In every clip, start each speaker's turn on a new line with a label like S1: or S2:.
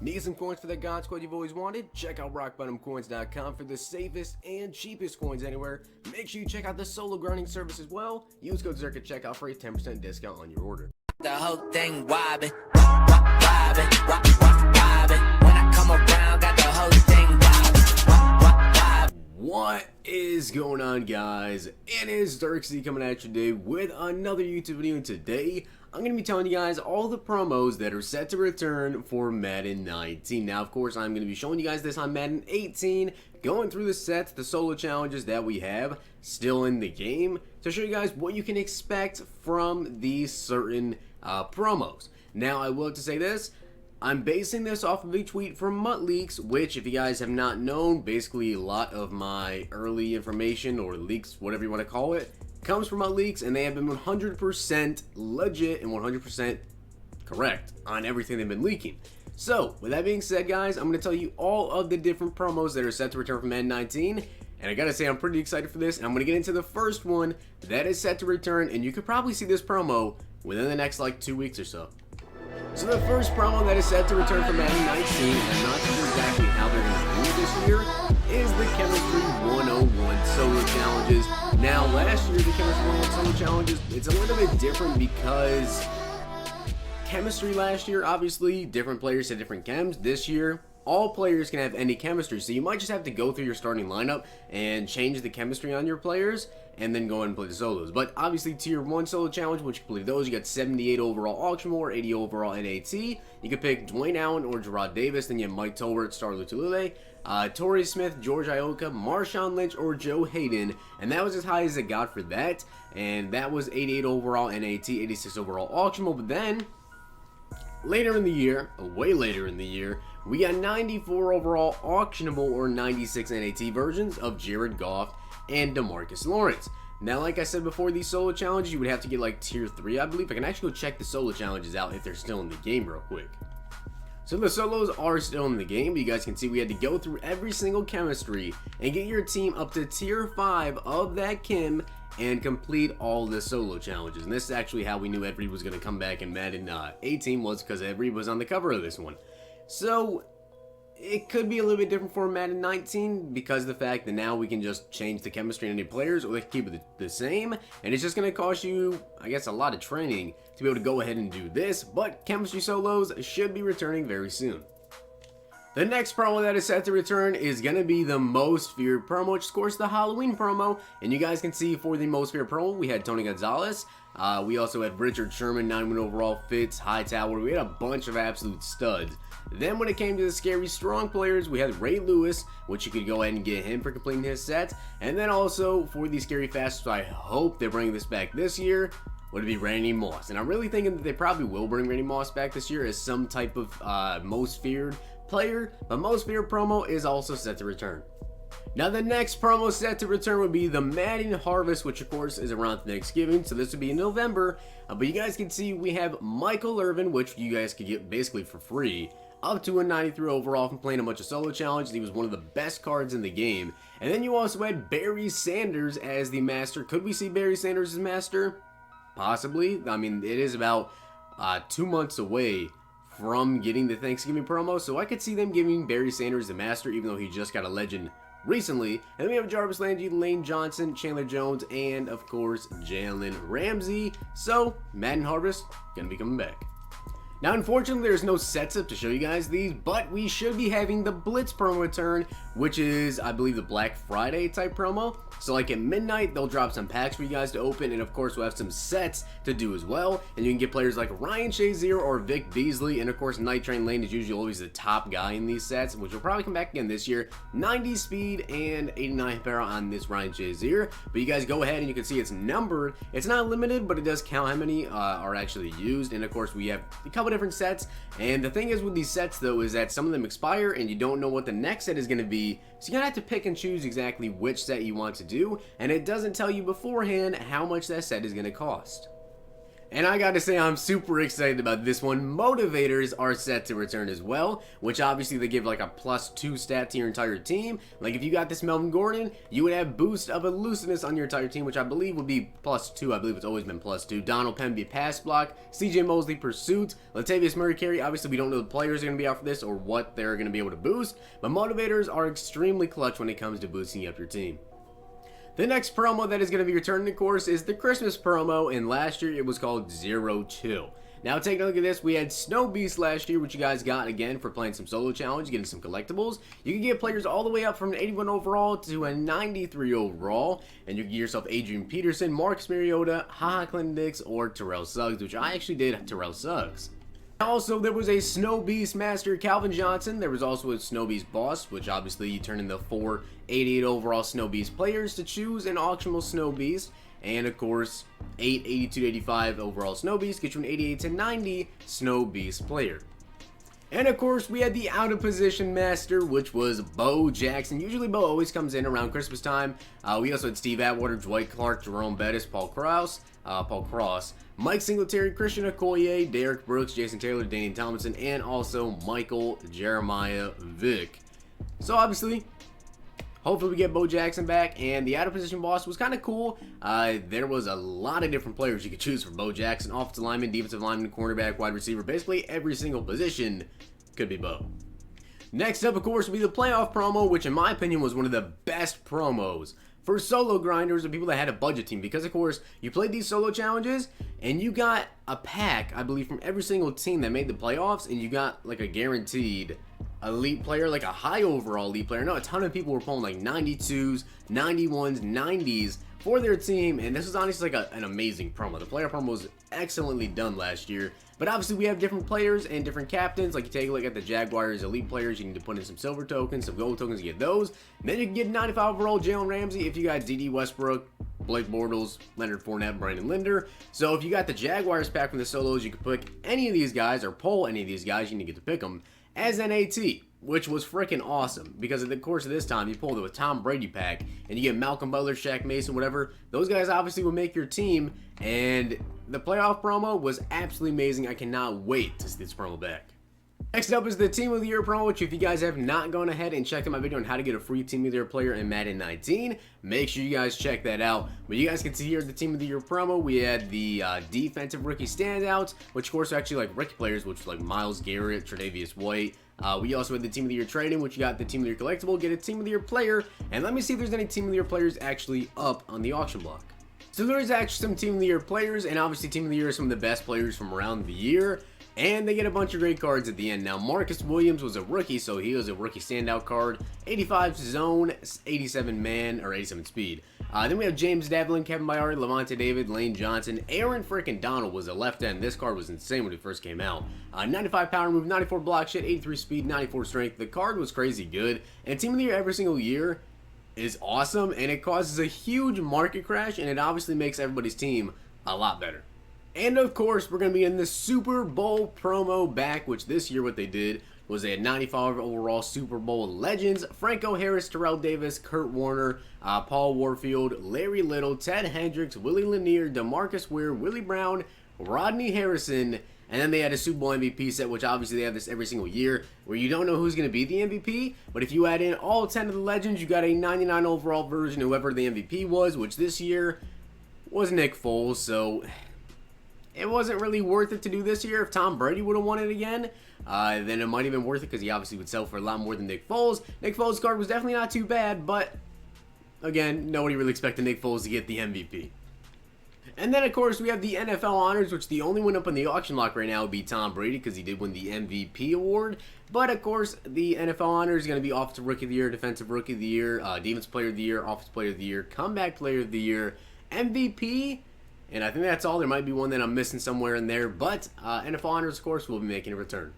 S1: Need some coins for that God Squad you've always wanted? Check out rockbottomcoins.com for the safest and cheapest coins anywhere. Make sure you check out the solo grinding service as well. Use code Zirksee at checkout for a 10% discount on your order.
S2: The whole thing wobbin', wobbin', wobbin'. When I come around, got the whole thing wobbin'.
S1: What is going on, guys? It is Zirksee coming at you today with another YouTube video, and today I'm going to be telling you guys all the promos that are set to return for Madden 19. Now, of course, I'm going to be showing you guys this on Madden 18, going through the sets, the solo challenges that we have still in the game, to show you guys what you can expect from these certain promos. Now, I will have to say this. I'm basing this off of a tweet from Mutt Leaks, which, if you guys have not known, basically a lot of my early information, or leaks, whatever you want to call it, comes from Mutt Leaks, and they have been 100% legit and 100% correct on everything they've been leaking. So, with that being said, guys, I'm going to tell you all of the different promos that are set to return from Madden 19, and I gotta say, I'm pretty excited for this, and I'm going to get into the first one that is set to return, and you could probably see this promo within the next, 2 weeks or so. So the first promo that is set to return from Madden 19, and I'm not sure exactly how they're going to do it this year, is the Chemistry 101 Solo Challenges. Now, last year, the Chemistry 101 Solo Challenges, it's a little bit different because Chemistry last year, obviously, different players had different chems. This year, all players can have any chemistry, so you might just have to go through your starting lineup and change the chemistry on your players, and then go ahead and play the solos. But obviously, Tier 1 Solo Challenge, which you can play those, you got 78 overall Auction War, 80 overall NAT. You can pick Dwayne Allen or Gerard Davis, then you have Mike Tolbert, Star Lutulele, Torrey Smith, George Ioka, Marshawn Lynch, or Joe Hayden, and that was as high as it got for that, and that was 88 overall NAT, 86 overall Auction War. But then, later in the year, way later in the year, we got 94 overall auctionable or 96 NAT versions of Jared Goff and DeMarcus Lawrence. Now, like I said before, these solo challenges, you would have to get Tier 3, I believe. I can actually go check the solo challenges out if they're still in the game real quick. So the solos are still in the game, but you guys can see we had to go through every single chemistry and get your team up to Tier 5 of that chem and complete all the solo challenges. And this is actually how we knew Every was going to come back in Madden 18, was because Every was on the cover of this one. So it could be a little bit different for Madden 19 because of the fact that now we can just change the chemistry in any players, or they can keep it the same, and it's just going to cost you, I guess, a lot of training to be able to go ahead and do this, but chemistry solos should be returning very soon. The next promo that is set to return is going to be the Most Feared promo, which is, of course, the Halloween promo. And you guys can see for the Most Feared promo, we had Tony Gonzalez. We also had Richard Sherman, 9-win overall, Fitz, Hightower. We had a bunch of absolute studs. Then when it came to the Scary Strong players, we had Ray Lewis, which you could go ahead and get him for completing his set. And then also for the Scary Fast, so I hope they're bringing this back this year, would be Randy Moss. And I'm really thinking that they probably will bring Randy Moss back this year as some type of Most Feared player, but Most Feared promo is also set to return. Now, the next promo set to return would be the Madden Harvest, which of course is around Thanksgiving, so this would be in November. But you guys can see we have Michael Irvin, which you guys could get basically for free, up to a 93 overall from playing a bunch of solo challenges. He was one of the best cards in the game. And then you also had Barry Sanders as the master. Could we see Barry Sanders as master? Possibly. I mean, it is about 2 months away from getting the Thanksgiving promo, so I could see them giving Barry Sanders the master, even though he just got a legend recently. And then we have Jarvis Landry, Lane Johnson, Chandler Jones, and of course Jalen Ramsey. So Madden Harvest gonna be coming back. Now, unfortunately, there's no sets up to show you guys these, but we should be having the Blitz promo return, which is, I believe, the Black Friday type promo. So at midnight, they'll drop some packs for you guys to open, and of course, we'll have some sets to do as well. And you can get players like Ryan Shazier or Vic Beasley, and of course, Night Train Lane is usually always the top guy in these sets, which will probably come back again this year. 90 speed and 89 power on this Ryan Shazier. But you guys go ahead and you can see it's numbered. It's not limited, but it does count how many are actually used. And of course, we have a couple different sets. And the thing is with these sets, though, is that some of them expire and you don't know what the next set is going to be. So you're going to have to pick and choose exactly which set you want to do, and it doesn't tell you beforehand how much that set is going to cost. And I gotta say, I'm super excited about this one. Motivators are set to return as well, which obviously they give like a +2 stat to your entire team. Like if you got this Melvin Gordon, you would have boost of elusiveness on your entire team, which I believe would be +2. I believe it's always been +2. Donald Penn be pass block, CJ Mosley pursuit, Latavius Murray carry. Obviously we don't know the players are going to be out for this or what they're going to be able to boost, but motivators are extremely clutch when it comes to boosting up your team. The next promo that is going to be returning, of course, is the Christmas promo, and last year it was called 0-2. Now, taking a look at this, we had Snow Beast last year, which you guys got, again, for playing some solo challenge, getting some collectibles. You can get players all the way up from an 81 overall to a 93 overall, and you can get yourself Adrian Peterson, Marcus Mariota, HaHa Clinton Dix, or Terrell Suggs, which I actually did Terrell Suggs. Also, there was a Snow Beast Master, Calvin Johnson. There was also a Snow Beast Boss, which obviously you turn into 4 88 overall Snow Beast players to choose an auctionable Snow Beast. And of course, 8 82 to 85 overall Snow Beast get you an 88 to 90 Snow Beast player. And of course, we had the out of position master, which was Bo Jackson. Usually Bo always comes in around Christmas time. We also had Steve Atwater, Dwight Clark, Jerome Bettis, Paul Cross, Mike Singletary, Christian Okoye, Derek Brooks, Jason Taylor, Daniel Tomlinson, and also Michael Jeremiah Vick. So obviously, hopefully we get Bo Jackson back, and the out of position boss was kind of cool. There was a lot of different players you could choose for Bo Jackson. Offensive lineman, defensive lineman, cornerback, wide receiver. Basically every single position could be Bo. Next up, of course, will be the playoff promo, which in my opinion was one of the best promos for solo grinders and people that had a budget team. Because of course, you played these solo challenges, and you got a pack, I believe, from every single team that made the playoffs, and you got like a guaranteed elite player, like a high overall elite player. I know a ton of people were pulling like 92s, 91s, 90s for their team, and this was honestly like an amazing promo. The player promo was excellently done last year, but obviously we have different players and different captains. Like you take a look at the Jaguars elite players, you need to put in some silver tokens, some gold tokens to get those. And then you can get 95 overall Jalen Ramsey if you got D.D. Westbrook, Blake Bortles, Leonard Fournette, Brandon Linder. So if you got the Jaguars pack from the solos, you can pick any of these guys or pull any of these guys. You need to get to pick them as an AT, which was freaking awesome, because in the course of this time, you pulled it with Tom Brady pack, and you get Malcolm Butler, Shaq Mason, whatever. Those guys obviously will make your team, and the playoff promo was absolutely amazing. I cannot wait to see this promo back. Next up is the Team of the Year promo, which if you guys have not gone ahead and checked out my video on how to get a free Team of the Year player in Madden 19, make sure you guys check that out. But you guys can see here the Team of the Year promo, we had the defensive rookie standouts, which of course are actually like rookie players, which were like Myles Garrett, Tre'Davious White. We also had the Team of the Year trading, which you got the Team of the Year collectible, get a Team of the Year player, and let me see if there's any Team of the Year players actually up on the auction block. So there is actually some Team of the Year players, and obviously Team of the Year are some of the best players from around the year, and they get a bunch of great cards at the end. Now Marcus Williams was a rookie, so he was a rookie standout card, 85 zone, 87 man, or 87 speed. Then we have James Devlin, Kevin Byard, Levante David, Lane Johnson, Aaron freaking Donald was a left end. This card was insane when it first came out. 95 power move, 94 block shit, 83 speed, 94 strength. The card was crazy good, and Team of the Year every single year is awesome, and it causes a huge market crash, and it obviously makes everybody's team a lot better. And of course, we're going to be in the Super Bowl promo back, which this year what they did was they had 95 overall Super Bowl legends: Franco Harris, Terrell Davis, Kurt Warner, Paul Warfield, Larry Little, Ted Hendricks, Willie Lanier, DeMarcus Ware, Willie Brown, Rodney Harrison, and then they had a Super Bowl MVP set, which obviously they have this every single year, where you don't know who's going to be the MVP, but if you add in all 10 of the legends, you got a 99 overall version, whoever the MVP was, which this year was Nick Foles, so it wasn't really worth it to do this year. If Tom Brady would have won it again, then it might have been worth it, because he obviously would sell for a lot more than Nick Foles. Nick Foles' card was definitely not too bad, but again, nobody really expected Nick Foles to get the MVP. And then, of course, we have the NFL honors, which the only one up on the auction block right now would be Tom Brady, because he did win the MVP award. But, of course, the NFL honors is going to be Offensive Rookie of the Year, Defensive Rookie of the Year, Defensive Player of the Year, Offensive Player of the Year, Comeback Player of the Year, MVP, and I think that's all. There might be one that I'm missing somewhere in there, but NFL honors, of course, will be making a return.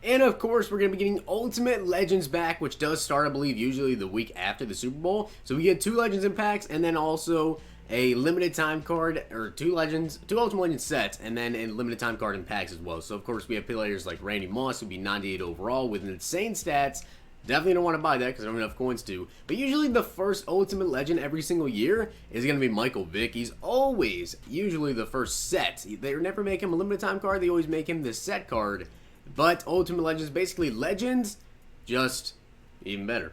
S1: And of course, we're going to be getting Ultimate Legends back, which does start, I believe, usually the week after the Super Bowl. So we get 2 Legends in packs, and then also a limited time card, or 2 Ultimate Legends sets, and then a limited time card in packs as well. So of course, we have players like Randy Moss, who'd be 98 overall with insane stats, Definitely don't want to buy that because I don't have enough coins to. But usually the first Ultimate Legend every single year is going to be Michael Vick. He's always usually the first set. They never make him a limited time card. They always make him the set card. But Ultimate Legends, basically Legends, just even better.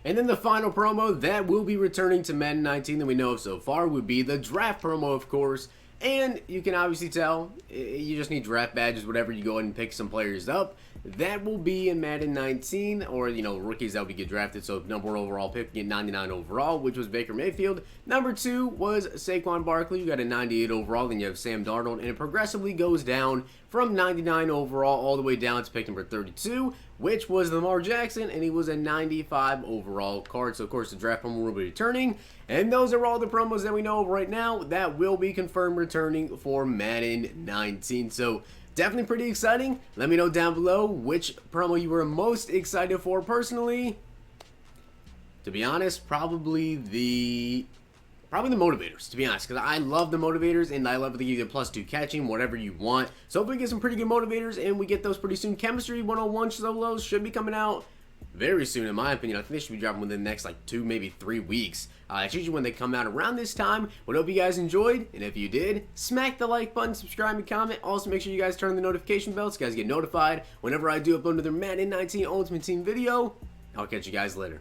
S1: And then the final promo that will be returning to Madden 19 that we know of so far would be the draft promo, of course. And you can obviously tell, you just need draft badges, whatever, you go ahead and pick some players up. That will be in Madden 19, or, you know, rookies that would get drafted. So number 1 overall pick, you get 99 overall, which was Baker Mayfield. Number 2 was Saquon Barkley, you got a 98 overall, then you have Sam Darnold, and it progressively goes down from 99 overall all the way down to pick number 32, which was Lamar Jackson, and he was a 95 overall card. So, of course, the draft promo will be returning. And those are all the promos that we know of right now that will be confirmed returning for Madden 19. So, definitely pretty exciting. Let me know down below which promo you were most excited for personally. To be honest, probably the Motivators, to be honest, because I love the Motivators, and I love that they give you +2 catching, whatever you want. So hopefully we get some pretty good Motivators, and we get those pretty soon. Chemistry 101 solos should be coming out very soon, in my opinion. I think they should be dropping within the next, like, 2, maybe 3 weeks. It's usually when they come out around this time. But I hope you guys enjoyed, and if you did, smack the like button, subscribe, and comment. Also, make sure you guys turn on the notification bell so you guys get notified whenever I do upload another Madden 19 Ultimate Team video. I'll catch you guys later.